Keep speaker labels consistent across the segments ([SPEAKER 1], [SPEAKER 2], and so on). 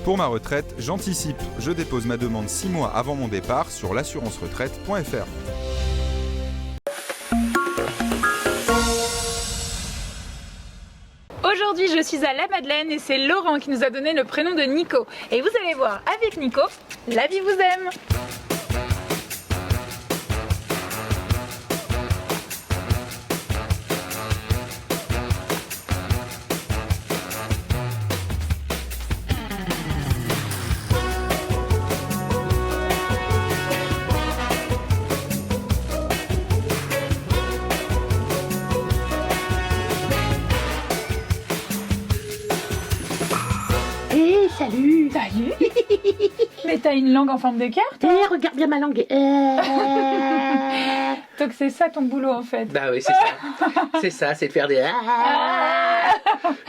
[SPEAKER 1] Pour ma retraite, j'anticipe. Je dépose ma demande 6 mois avant mon départ sur l'assurance-retraite.fr.
[SPEAKER 2] Aujourd'hui, je suis à La Madeleine et c'est Laurent qui nous a donné le prénom de Nico. Et vous allez voir, avec Nico, la vie vous aime.
[SPEAKER 3] Salut.
[SPEAKER 2] Salut. Mais t'as une langue en forme de cœur, toi?
[SPEAKER 3] Regarde bien ma langue.
[SPEAKER 2] Donc c'est ça ton boulot en fait.
[SPEAKER 4] Bah oui, c'est ça. C'est ça, c'est de faire des...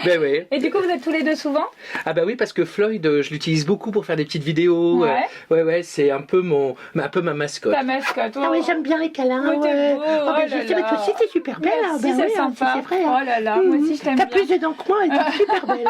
[SPEAKER 4] Ben oui.
[SPEAKER 2] Et du coup, vous êtes tous les deux souvent?
[SPEAKER 4] Ah bah oui, parce que Floyd, je l'utilise beaucoup pour faire des petites vidéos. Ouais, c'est un peu ma mascotte.
[SPEAKER 2] Ta mascotte.
[SPEAKER 3] Ah oui, j'aime bien les câlins.
[SPEAKER 2] Oh, t'es beau.
[SPEAKER 3] Je sais, mais toi aussi t'es super belle.
[SPEAKER 2] Merci, c'est sympa.
[SPEAKER 3] C'est vrai.
[SPEAKER 2] Oh là là, moi aussi je t'aime bien.
[SPEAKER 3] T'as plus de dents que moi et t'es super belle.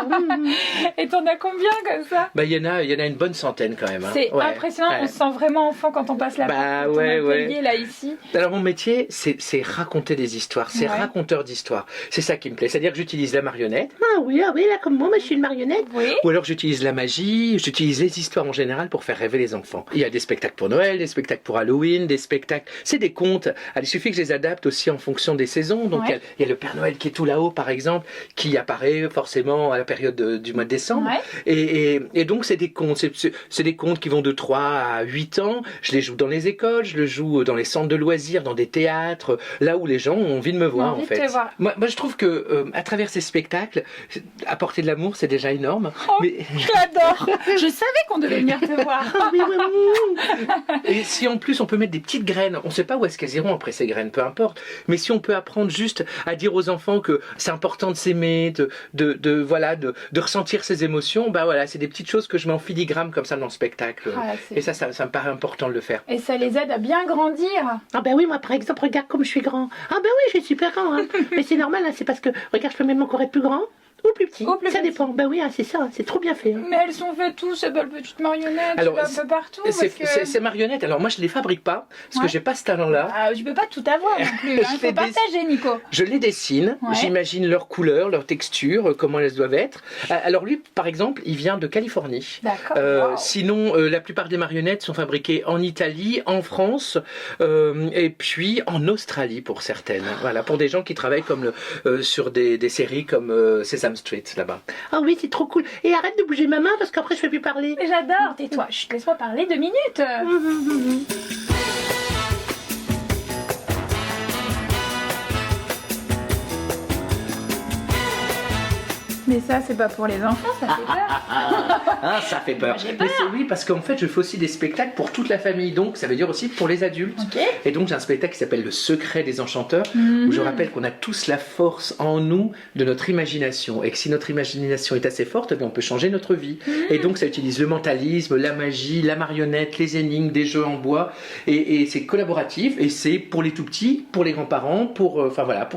[SPEAKER 2] Et t'en as combien comme ça?
[SPEAKER 4] Bah il y en a une bonne centaine quand même. Hein.
[SPEAKER 2] C'est impressionnant, on se sent vraiment enfant quand on passe la porte. Là ici.
[SPEAKER 4] Alors mon métier, c'est raconter des histoires, c'est raconteur d'histoires. C'est ça qui me plaît, c'est-à-dire que j'utilise la marionnette.
[SPEAKER 3] Ah oui, là comme moi, je suis une marionnette.
[SPEAKER 2] Oui.
[SPEAKER 4] Ou alors j'utilise la magie, j'utilise les histoires en général pour faire rêver les enfants. Il y a des spectacles pour Noël, des spectacles pour Halloween, des spectacles... C'est des contes. Alors, il suffit que je les adapte aussi en fonction des saisons. Donc il y a le Père Noël qui est tout là-haut, par exemple, qui apparaît forcément à la période du mois de décembre. Et donc c'est des contes. C'est des contes qui vont de 3 à 8 ans. Je les joue dans les écoles, je les joue dans les centres de loisirs, dans des théâtres, là où les gens ont envie de me voir en fait. Moi je trouve que à travers ces spectacles, apporter de l'amour c'est déjà énorme.
[SPEAKER 2] Oh, mais... Je l'adore. Je savais qu'on devait venir te voir.
[SPEAKER 4] Et si en plus on peut mettre des petites graines, on ne sait pas où est-ce qu'elles iront après ces graines, peu importe. Mais si on peut apprendre juste à dire aux enfants que c'est important de s'aimer, de ressentir ses émotions, bah voilà, c'est des petites choses que je mets en filigrane comme ça dans le spectacle. Et ça me paraît important de le faire.
[SPEAKER 2] Et ça les aide à bien grandir.
[SPEAKER 3] Ah ben oui, moi par exemple, regarde comme je suis grand. Ah ben oui, je suis super grand. Hein. Mais c'est normal, hein, c'est parce que, regarde, je peux même encore être plus grand. Ou plus petit, ça dépend. Ben oui, hein, c'est ça, c'est trop bien fait. Hein.
[SPEAKER 2] Mais elles sont faites tous, ces belles petites marionnettes, un peu partout.
[SPEAKER 4] Ces marionnettes, alors moi je les fabrique pas, parce que j'ai pas ce talent-là.
[SPEAKER 2] Je peux pas tout avoir non plus, il faut partager Nico.
[SPEAKER 4] Je les dessine, j'imagine leurs couleurs, leurs textures, comment elles doivent être. Alors lui, par exemple, il vient de Californie.
[SPEAKER 2] D'accord.
[SPEAKER 4] Sinon, la plupart des marionnettes sont fabriquées en Italie, en France, et puis en Australie pour certaines. Voilà, pour des gens qui travaillent comme sur des séries comme Sesame Street là-bas.
[SPEAKER 3] Ah oui, c'est trop cool. Et arrête de bouger ma main parce qu'après je ne peux plus parler.
[SPEAKER 2] Mais j'adore, tais-toi, laisse-moi parler 2 minutes. Mais ça, c'est pas pour les enfants, ça fait peur.
[SPEAKER 4] Ça fait peur. Mais oui, parce qu'en fait, je fais aussi des spectacles pour toute la famille, donc ça veut dire aussi pour les adultes. Et donc, j'ai un spectacle qui s'appelle Le Secret des Enchanteurs, où je rappelle qu'on a tous la force en nous de notre imagination, et que si notre imagination est assez forte, on peut changer notre vie. Et donc, ça utilise le mentalisme, la magie, la marionnette, les énigmes, des jeux en bois, et c'est collaboratif, et c'est pour les tout petits, pour les grands-parents, pour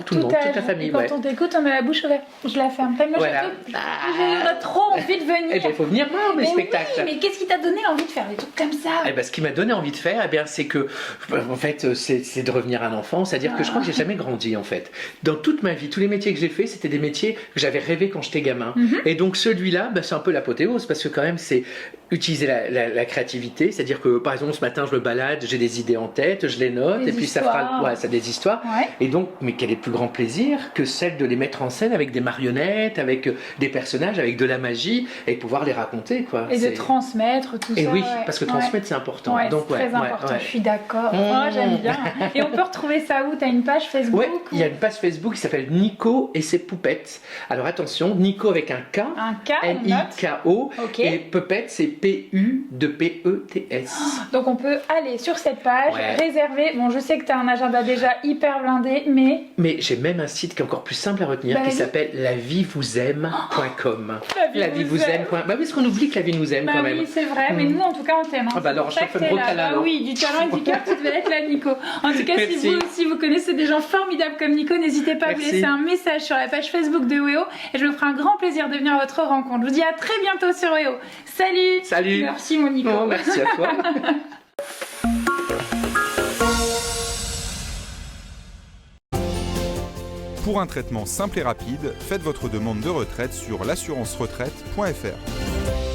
[SPEAKER 4] tout le monde, toute la famille.
[SPEAKER 2] Et quand on t'écoute, on a la bouche ouverte. Je la ferme. J'ai trop envie de venir.
[SPEAKER 4] Il faut venir voir mes spectacles.
[SPEAKER 2] Oui, mais qu'est-ce qui t'a donné envie de faire des trucs comme ça?
[SPEAKER 4] Ce qui m'a donné envie de faire, c'est que, en fait, c'est de revenir un enfant. C'est-à-dire que je crois que j'ai jamais grandi, en fait. Dans toute ma vie, tous les métiers que j'ai faits, c'était des métiers que j'avais rêvé quand j'étais gamin. Et donc celui-là, c'est un peu l'apothéose, parce que quand même, c'est utiliser la créativité. C'est-à-dire que, par exemple, ce matin, je me balade, j'ai des idées en tête, je les note, et puis ça fera des histoires. Et donc, mais quel est le plus grand plaisir que celle de les mettre en scène avec des marionnettes, avec des personnages, avec de la magie, et pouvoir les raconter, quoi.
[SPEAKER 2] Et de transmettre tout ça.
[SPEAKER 4] Et oui, parce que transmettre, c'est important.
[SPEAKER 2] Donc, c'est très important, je suis d'accord. J'aime bien. Et on peut retrouver ça où? T'as une page Facebook?
[SPEAKER 4] Oui, il y a une page Facebook qui s'appelle Nico et ses poupettes. Alors attention, Nico avec un K, N-I-K-O, et Puppet, c'est P-U-P-E-T-S.
[SPEAKER 2] Donc on peut aller sur cette page, réserver. Bon, je sais que t'as un agenda déjà hyper blindé, mais...
[SPEAKER 4] Mais j'ai même un site qui est encore plus simple à retenir, qui s'appelle La vie vous aime aime.com.
[SPEAKER 2] La vie vous aime.
[SPEAKER 4] Bah oui, parce qu'on oublie que la vie nous aime quand même.
[SPEAKER 2] Oui, c'est vrai, mais nous en tout cas on t'aime.
[SPEAKER 4] Ah bah alors, je te fais un gros câlin.
[SPEAKER 2] Bah oui, du talent et du cœur, tu devais être là, Nico. En tout cas, si vous connaissez des gens formidables comme Nico, n'hésitez pas à vous laisser un message sur la page Facebook de WEO et je me ferai un grand plaisir de venir à votre rencontre. Je vous dis à très bientôt sur WEO. Salut.
[SPEAKER 4] Salut.
[SPEAKER 2] Merci mon Nico.
[SPEAKER 4] Oh, merci à toi.
[SPEAKER 1] Pour un traitement simple et rapide, faites votre demande de retraite sur l'assurance-retraite.fr.